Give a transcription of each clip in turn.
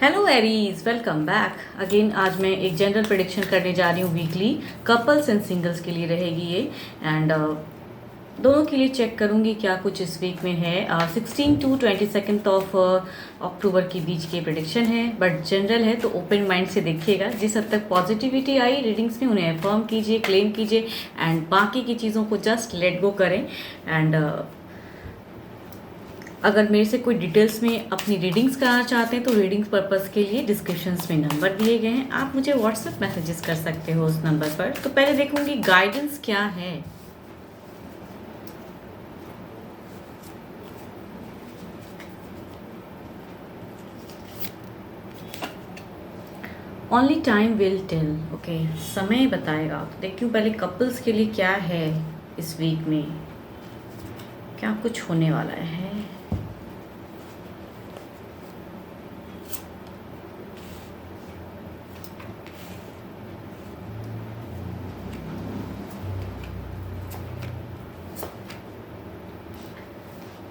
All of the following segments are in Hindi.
Hello Aries, welcome back again. आज मैं एक जनरल प्रेडिक्शन करने जा रही हूँ वीकली कपल्स एंड सिंगल्स के लिए रहेगी ये। एंड दोनों के लिए चेक करूँगी क्या कुछ इस वीक में है। 16 to 22 ऑफ अक्टूबर के बीच के प्रेडिक्शन है, बट जनरल है तो ओपन माइंड से देखिएगा। जिस हद तक पॉजिटिविटी आई रीडिंग्स में उन्हें अफर्म कीजिए, क्लेम कीजिए एंड बाकी की चीज़ों को जस्ट लेट गो करें। एंड अगर मेरे से कोई डिटेल्स में अपनी रीडिंग्स कराना चाहते हैं तो रीडिंग्स पर्पस के लिए डिस्क्रिप्शंस में नंबर दिए गए हैं, आप मुझे व्हाट्सएप मैसेजेस कर सकते हो उस नंबर पर। तो पहले देखूंगी गाइडेंस क्या है। Only time will tell. Okay, समय बताएगा। तो देखती हूँ पहले कपल्स के लिए क्या है इस वीक में, क्या कुछ होने वाला है।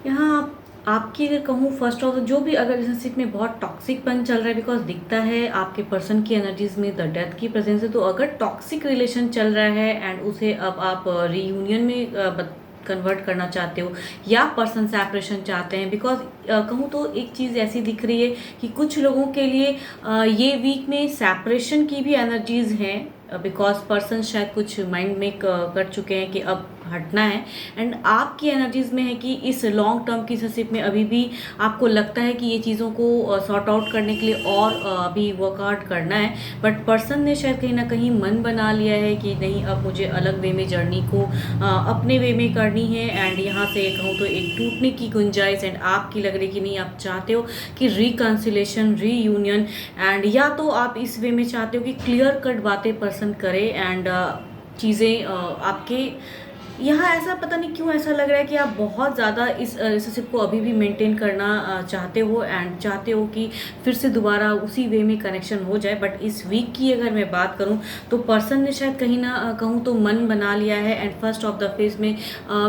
यहाँ आपकी अगर कहूँ फर्स्ट ऑफ जो भी अगर रिलेशनशिप में बहुत टॉक्सिकपन चल रहा है, बिकॉज दिखता है आपके पर्सन की एनर्जीज में द डेथ की प्रेजेंस है। तो अगर टॉक्सिक रिलेशन चल रहा है एंड उसे अब आप रीयूनियन में कन्वर्ट करना चाहते हो या पर्सन सेपरेशन चाहते हैं, बिकॉज कहूँ तो एक चीज़ ऐसी दिख रही है कि कुछ लोगों के लिए ये वीक में सेपरेशन की भी एनर्जीज हैं, बिकॉज पर्सन शायद कुछ माइंड में कर चुके हैं कि अब हटना है। एंड आपकी एनर्जीज में है कि इस लॉन्ग टर्म की रिलेशनशिप में अभी भी आपको लगता है कि ये चीज़ों को सॉर्ट आउट करने के लिए और अभी वर्कआउट करना है, बट पर्सन ने शायद कहीं ना कहीं मन बना लिया है कि नहीं, अब मुझे अलग वे में जर्नी को अपने वे में करनी है। एंड यहाँ से कहूँ तो एक टूटने की गुंजाइश एंड आपकी लग रही कि नहीं, आप चाहते हो कि रिकन्सिलेशन, रीयूनियन, एंड या तो आप इस वे में चाहते हो कि क्लियर कट बातें पर्सन करे एंड चीज़ें आपके यहाँ ऐसा पता नहीं क्यों ऐसा लग रहा है कि आप बहुत ज़्यादा इस रिलेशनशिप को अभी भी मेंटेन करना चाहते हो एंड चाहते हो कि फिर से दोबारा उसी वे में कनेक्शन हो जाए। बट इस वीक की अगर मैं बात करूँ तो पर्सन ने शायद कहीं ना कहूँ तो मन बना लिया है। And first of the phase में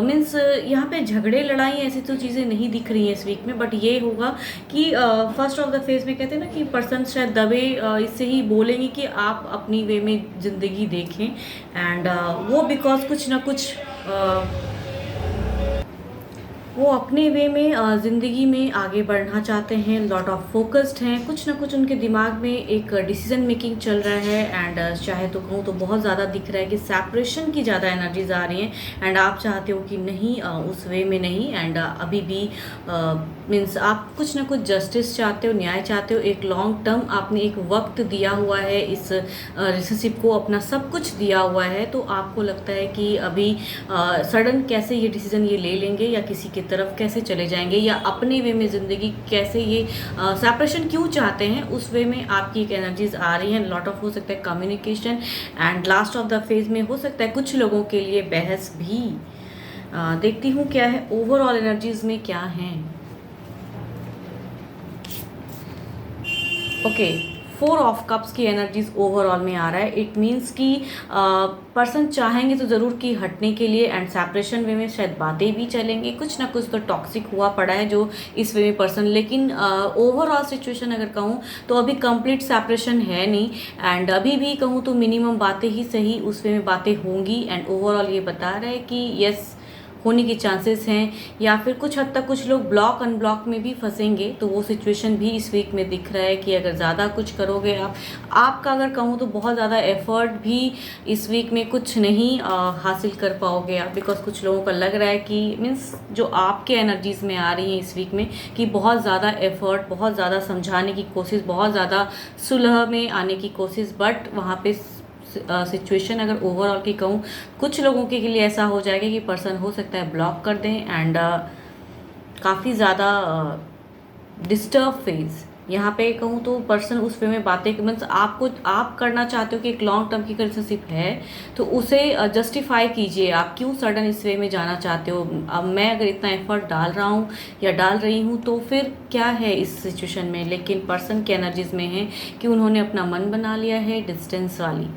मीन्स यहाँ पे झगड़े लड़ाई ऐसी तो चीज़ें नहीं दिख रही हैं इस वीक में, बट ये होगा कि फर्स्ट ऑफ द फेज में कहते हैं ना कि पर्सन शायद दबे इससे ही बोलेंगे कि आप अपनी वे में ज़िंदगी देखें। एंड वो बिकॉज कुछ ना कुछ वो अपने वे में ज़िंदगी में आगे बढ़ना चाहते हैं, लॉट ऑफ फोकस्ड हैं, कुछ ना कुछ उनके दिमाग में एक डिसीजन मेकिंग चल रहा है। एंड चाहे तो कहूँ तो बहुत ज़्यादा दिख रहा है कि सेपरेशन की ज़्यादा एनर्जीज आ रही हैं एंड आप चाहते हो कि नहीं, उस वे में नहीं। एंड अभी भी मीन्स आप कुछ ना कुछ जस्टिस चाहते हो, न्याय चाहते हो। एक लॉन्ग टर्म आपने एक वक्त दिया हुआ है, इस रिलेशनशिप को अपना सब कुछ दिया हुआ है, तो आपको लगता है कि अभी सडन कैसे ये डिसीजन ये ले लेंगे या किसी की तरफ कैसे चले जाएंगे या अपने वे में ज़िंदगी कैसे ये सेपरेशन क्यों चाहते हैं, उस वे में आपकी एक एनर्जीज आ रही हैं। लॉट ऑफ हो सकता है communication and last of the phase में हो सकता है कुछ लोगों के लिए बहस भी। देखती हूँ क्या है ओवरऑल एनर्जीज में क्या है। ओके, 4 ऑफ कप्स की एनर्जीज ओवरऑल में आ रहा है। इट मीन्स कि पर्सन चाहेंगे तो ज़रूर कि हटने के लिए एंड सेपरेशन वे में शायद बातें भी चलेंगे, कुछ ना कुछ तो टॉक्सिक हुआ पड़ा है जो इस वे में पर्सन। लेकिन ओवरऑल सिचुएशन अगर कहूँ तो अभी कंप्लीट सेपरेशन है नहीं एंड अभी भी कहूँ तो मिनिमम बातें ही सही उस वे में बातें होंगी। एंड ओवरऑल ये बता रहा है कि यस, होने के चांसेस हैं, या फिर कुछ हद तक कुछ लोग ब्लॉक अनब्लॉक में भी फंसेंगे। तो वो सिचुएशन भी इस वीक में दिख रहा है कि अगर ज़्यादा कुछ करोगे आपका अगर कहूँ तो बहुत ज़्यादा एफर्ट भी इस वीक में कुछ नहीं हासिल कर पाओगे आप, बिकॉज कुछ लोगों का लग रहा है कि मीन्स जो आपके एनर्जीज़ में आ रही हैं इस वीक में कि बहुत ज़्यादा एफर्ट, बहुत ज़्यादा समझाने की कोशिश, बहुत ज़्यादा सुलह में आने की कोशिश, बट वहाँ पे सिचुएशन अगर ओवरऑल की कहूँ कुछ लोगों के लिए ऐसा हो जाएगा कि पर्सन हो सकता है ब्लॉक कर दें एंड काफ़ी ज़्यादा डिस्टर्ब फेज। यहाँ पे कहूँ तो पर्सन उस वे में बातें मीन्स आपको आप करना चाहते हो कि एक लॉन्ग टर्म की रिलेशनशिप है तो उसे जस्टिफाई कीजिए, आप क्यों सडन इस वे में जाना चाहते हो। अब मैं अगर इतना एफर्ट डाल रहा हूँ या डाल रही हूँ तो फिर क्या है इस सिचुएशन में। लेकिन पर्सन की एनर्जीज में है कि उन्होंने अपना मन बना लिया है डिस्टेंस वाली।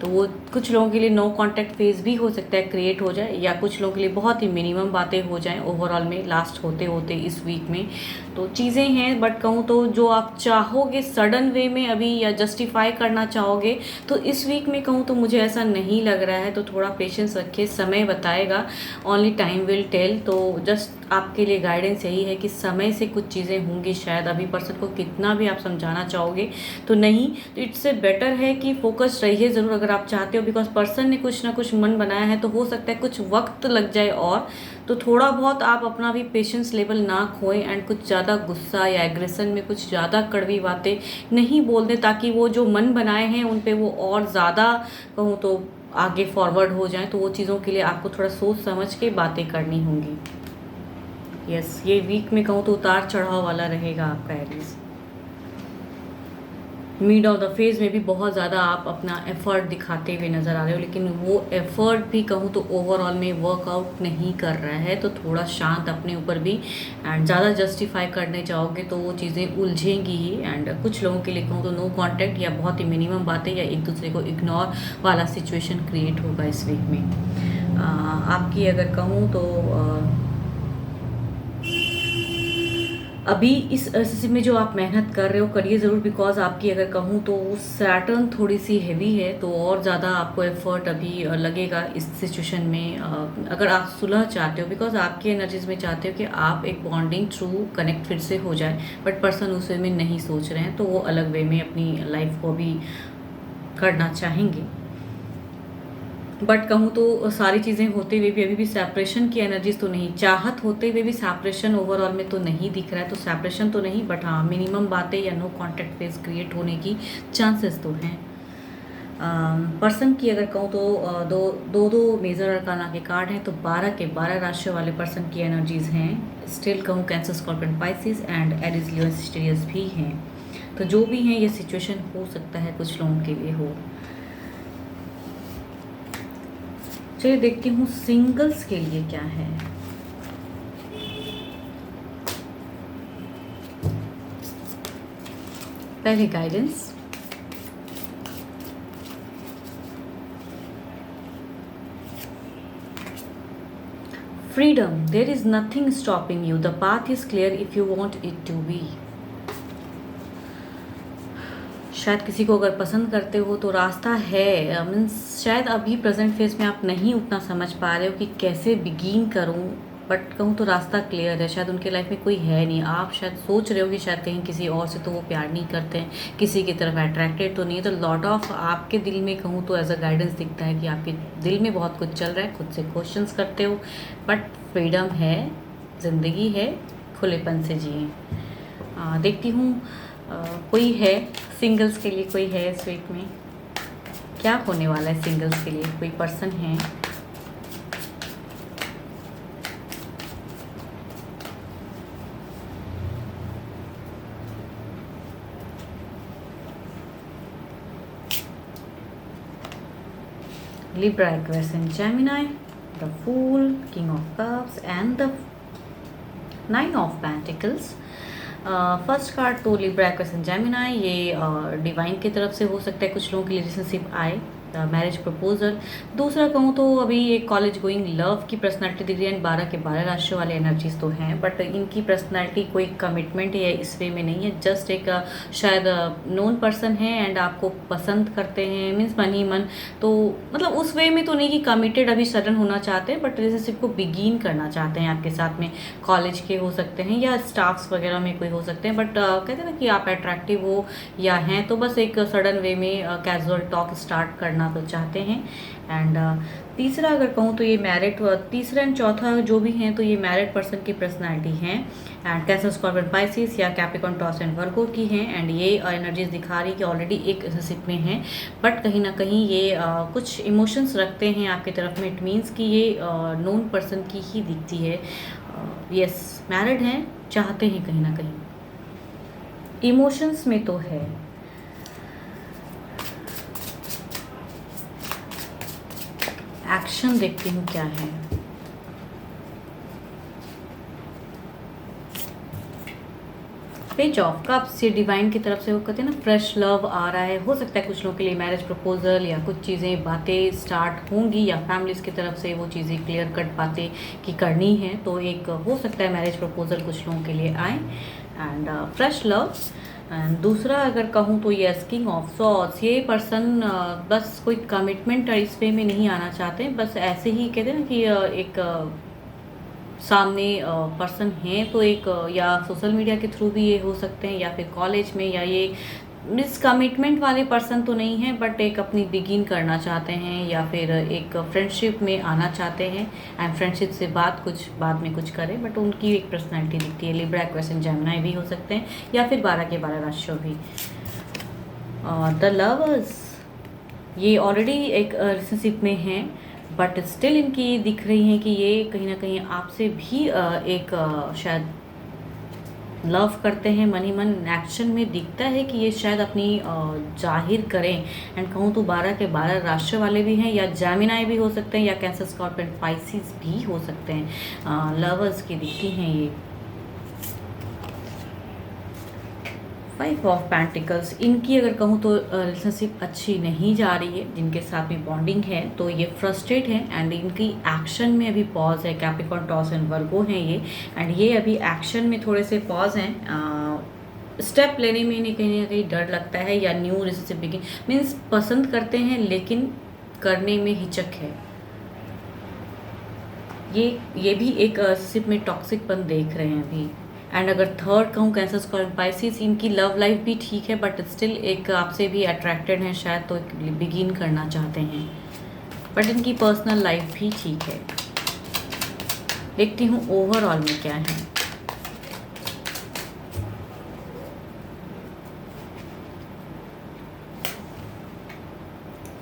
तो वो कुछ लोगों के लिए नो कांटेक्ट फेज भी हो सकता है क्रिएट हो जाए, या कुछ लोगों के लिए बहुत ही मिनिमम बातें हो जाएं ओवरऑल में लास्ट होते होते इस वीक में। तो चीज़ें हैं, बट कहूँ तो जो आप चाहोगे सडन वे में अभी या जस्टिफाई करना चाहोगे, तो इस वीक में कहूँ तो मुझे ऐसा नहीं लग रहा है। तो थोड़ा पेशेंस रखिए, समय बताएगा, ओनली टाइम विल टेल। तो जस्ट आपके लिए गाइडेंस यही है कि समय से कुछ चीज़ें होंगी। शायद अभी पर्सन को कितना भी आप समझाना चाहोगे तो नहीं, तो इट्स से बेटर है कि फोकस रहिए ज़रूर अगर आप चाहते हो, बिकॉज पर्सन ने कुछ ना कुछ मन बनाया है, तो हो सकता है कुछ वक्त लग जाए। और तो थोड़ा बहुत आप अपना भी पेशेंस लेवल ना खोएं, एंड कुछ ज़्यादा गुस्सा या एग्रेशन में कुछ ज़्यादा कड़वी बातें नहीं बोल दें, ताकि वो जो मन बनाए हैं उन पे वो और ज़्यादा कहूँ तो आगे फॉरवर्ड हो जाएं। तो वो चीज़ों के लिए आपको थोड़ा सोच समझ के बातें करनी होंगी। यस, ये वीक में कहूँ तो उतार चढ़ाव वाला रहेगा आपका Aries. Mid of the phase में भी बहुत ज़्यादा आप अपना एफर्ट दिखाते हुए नज़र आ रहे हो, लेकिन वो एफर्ट भी कहूँ तो ओवरऑल में वर्कआउट नहीं कर रहा है। तो थोड़ा शांत अपने ऊपर भी, एंड ज़्यादा जस्टिफाई करने जाओगे तो वो चीज़ें उलझेंगी ही। एंड कुछ लोगों के लिए कहूँ तो नो कांटेक्ट या बहुत ही मिनिमम बातें या एक दूसरे को इग्नोर वाला सिचुएशन क्रिएट होगा इस वीक में। आपकी अगर कहूँ तो अभी इस स्थिति में जो आप मेहनत कर रहे हो करिए ज़रूर, बिकॉज आपकी अगर कहूँ तो सैटर्न थोड़ी सी हैवी है, तो और ज़्यादा आपको एफर्ट अभी लगेगा इस सिचुएशन में। अगर आप सुलह चाहते हो, बिकॉज आपकी एनर्जीज में चाहते हो कि आप एक बॉन्डिंग थ्रू कनेक्ट फिर से हो जाए, बट पर्सन उस वे में नहीं सोच रहे हैं, तो वो अलग वे में अपनी लाइफ को भी करना चाहेंगे। बट कहूँ तो सारी चीज़ें होते हुए भी अभी भी सेपरेशन की एनर्जीज तो नहीं, चाहत होते हुए भी सेपरेशन ओवरऑल में तो नहीं दिख रहा है। तो सेपरेशन तो नहीं, बट हाँ मिनिमम बातें या नो कांटेक्ट फेज क्रिएट होने की चांसेस तो हैं। पर्सन की अगर कहूँ तो दो मेजर अरकाना के कार्ड हैं, तो 12 के 12 राशियों वाले पर्सन की एनर्जीज हैं। स्टिल कहूँ cancer, scorpion, Pisces and Aries, Leo, Sagittarius भी हैं। तो जो भी हैं ये सिचुएशन हो सकता है कुछ लोगों के लिए हो। चलिए देखती हूँ सिंगल्स के लिए क्या है। पहले guidance, freedom, there is nothing stopping you, the path is clear if you want it to be. शायद किसी को अगर पसंद करते हो तो रास्ता है, मीन्स शायद अभी प्रेजेंट फेज में आप नहीं उतना समझ पा रहे हो कि कैसे बिगिन करूं, बट कहूँ तो रास्ता क्लियर है। शायद उनके लाइफ में कोई है नहीं, आप शायद सोच रहे हो कि शायद कहीं किसी और से तो वो प्यार नहीं करते हैं, किसी की तरफ अट्रैक्टेड तो नहीं है। तो लॉट ऑफ आपके दिल में कहूँ तो एज अ गाइडेंस दिखता है कि आपके दिल में बहुत कुछ चल रहा है, खुद से क्वेश्चंस करते हो, बट फ्रीडम है, ज़िंदगी है, खुलेपन से जिए। देखती हूँ कोई है सिंगल्स के लिए, कोई है इस वीक में, क्या होने वाला है सिंगल्स के लिए, कोई पर्सन है। Libra, Aquarius and Gemini, the Fool, King of Cups and the Nine of Pentacles। First card तो लिब्रा, एक्वेरियस एंड जेमिनी, ये डिवाइन की तरफ से हो सकता है कुछ लोगों के लिए रिलेशनशिप आए, मैरिज प्रपोजल। दूसरा कहूँ तो अभी एक कॉलेज गोइंग लव की पर्सनालिटी दिख रही है, 12 के 12 राशियों वाले एनर्जीज तो हैं, बट इनकी पर्सनालिटी कोई कमिटमेंट या इस वे में नहीं है, जस्ट एक शायद नोन पर्सन है एंड आपको पसंद करते हैं, मीन्स मन ही मन। तो मतलब उस वे में तो नहीं कि कमिटेड अभी सडन होना चाहते हैं, बट रिलेशनशिप को बिगिन करना चाहते हैं आपके साथ में। कॉलेज के हो सकते हैं या स्टाफ्स वगैरह में कोई हो सकते हैं, बट कहते हैं ना कि आप अट्रैक्टिव हो या हैं, तो बस एक सडन वे में कैजुअल टॉक स्टार्ट करना तो चाहते हैं। एंड तीसरा अगर कहूँ तो ये मैरिड, तीसरा एंड चौथा जो भी हैं तो ये मैरिड पर्सन की पर्सनालिटी हैं, एंड कैंसर, स्कॉर्पियन, पाइसिस या कैप्रिकॉर्न, टॉरस एंड वर्गो की हैं। एंड ये एनर्जीज दिखा रही कि ऑलरेडी एक रिलेशनशिप में हैं, बट कहीं ना कहीं ये कुछ इमोशंस रखते हैं आपकी तरफ में। इट मीन्स कि ये नोन पर्सन की ही दिखती है। यस, मैरिड हैं, चाहते हैं कहीं ना कहीं, इमोशंस में तो है। एक्शन देखती हूँ क्या है। पेज ऑफ कप्स, ये डिवाइन की तरफ से वो कहते हैं ना फ्रेश लव आ रहा है। हो सकता है कुछ लोगों के लिए मैरिज प्रपोजल या कुछ चीज़ें बातें स्टार्ट होंगी या फैमिलीज़ की तरफ से वो चीज़ें क्लियर कट बातें की करनी है, तो एक हो सकता है मैरिज प्रपोजल कुछ लोगों के लिए आए एंड फ्रेश लव। एंड दूसरा अगर कहूँ तो ये किंग ऑफ सॉर्ड्स, ये पर्सन बस कोई कमिटमेंट इस वे में नहीं आना चाहते, बस ऐसे ही कहते हैं ना कि एक सामने पर्सन हैं तो एक या सोशल मीडिया के थ्रू भी ये हो सकते हैं या फिर कॉलेज में, या ये मिस कमिटमेंट वाले पर्सन तो नहीं है बट एक अपनी बिगिन करना चाहते हैं या फिर एक फ्रेंडशिप में आना चाहते हैं एंड फ्रेंडशिप से कुछ बाद में कुछ करें, बट उनकी एक पर्सनैलिटी दिखती है। लिब्रा, एक्वेरियस, जेमिनी भी हो सकते हैं या फिर 12 के 12 राशियों भी। द लवर्स, ये ऑलरेडी एक रिलेशनशिप में हैं बट स्टिल इनकी दिख रही हैं कि ये कहीं ना कहीं आपसे भी एक शायद लव करते हैं मन ही मन। एक्शन में दिखता है कि ये शायद अपनी जाहिर करें एंड कहूँ तो 12 के 12 राशि वाले भी हैं या जेमिनी भी हो सकते हैं या कैंसर, स्कॉर्पियन, पाइसिस भी हो सकते हैं। लवर्स की दिखती हैं ये। 5 ऑफ पेंटिकल्स, इनकी अगर कहूँ तो रिलेशनशिप अच्छी नहीं जा रही है, जिनके साथ भी बॉन्डिंग है तो ये फ्रस्ट्रेट है एंड इनकी एक्शन में अभी पॉज है। कैप्रिकॉर्न, टॉरस एंड वर्गो हैं ये, एंड ये अभी एक्शन में थोड़े से पॉज हैं। स्टेप लेने में इन्हें कहीं ना कहीं डर लगता है या न्यू रिलेशनशिप बिगिन मीन्स पसंद करते हैं लेकिन करने में हिचक है। ये भी एक रिलेशनशिप में टॉक्सिकपन देख रहे हैं अभी। एंड अगर थर्ड कहूँ कैंसर, स्कॉर्पियन, पाइसिस, इनकी लव लाइफ भी ठीक है बट स्टिल एक आपसे भी अट्रैक्टेड हैं शायद, तो बिगिन करना चाहते हैं बट इनकी पर्सनल लाइफ भी ठीक है। देखती हूँ ओवरऑल में क्या है।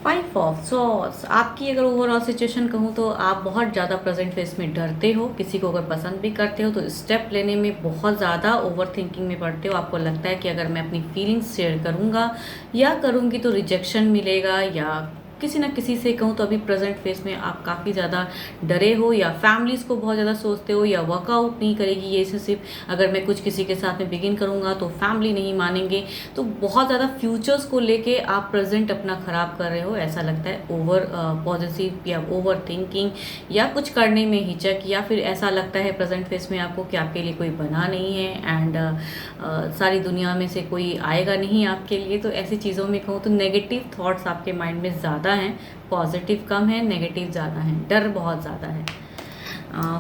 फाइव ऑफ सॉर्ड्स, आपकी अगर ओवरऑल सिचुएशन कहूँ तो आप बहुत ज़्यादा प्रेजेंट फेस में डरते हो, किसी को अगर पसंद भी करते हो तो स्टेप लेने में बहुत ज़्यादा ओवर थिंकिंग में पड़ते हो। आपको लगता है कि अगर मैं अपनी फीलिंग्स शेयर करूँगा या करूँगी तो रिजेक्शन मिलेगा, या किसी ना किसी से कहूँ तो अभी प्रेजेंट फेस में आप काफ़ी ज़्यादा डरे हो या फैमिलीज़ को बहुत ज़्यादा सोचते हो या वर्कआउट नहीं करेगी ये रिलेशनशिप। अगर मैं कुछ किसी के साथ में बिगिन करूँगा तो फैमिली नहीं मानेंगे, तो बहुत ज़्यादा फ्यूचर्स को लेके आप प्रेजेंट अपना ख़राब कर रहे हो। ऐसा लगता है ओवर पॉजिटिव या ओवर थिंकिंग या कुछ करने में हिचक, या फिर ऐसा लगता है प्रेजेंट फेस में आपको कि आपके लिए कोई बना नहीं है एंड सारी दुनिया में से कोई आएगा नहीं आपके लिए। तो ऐसी चीज़ों में कहूँ तो नेगेटिव थॉट्स आपके माइंड में ज़्यादा हैं, पॉजिटिव कम है, नेगेटिव ज़्यादा है, डर बहुत ज़्यादा है।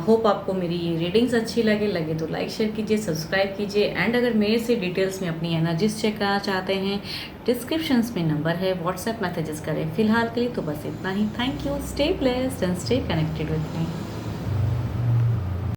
होप आपको मेरी ये रीडिंग्स अच्छी लगे तो लाइक शेयर कीजिए, सब्सक्राइब कीजिए एंड अगर मेरे से डिटेल्स में अपनी एनर्जीज चेक करना चाहते हैं डिस्क्रिप्शंस में नंबर है, व्हाट्सएप मैसेजेस करें। फिलहाल के लिए तो बस इतना ही। Thank you, stay blessed and stay connected with me.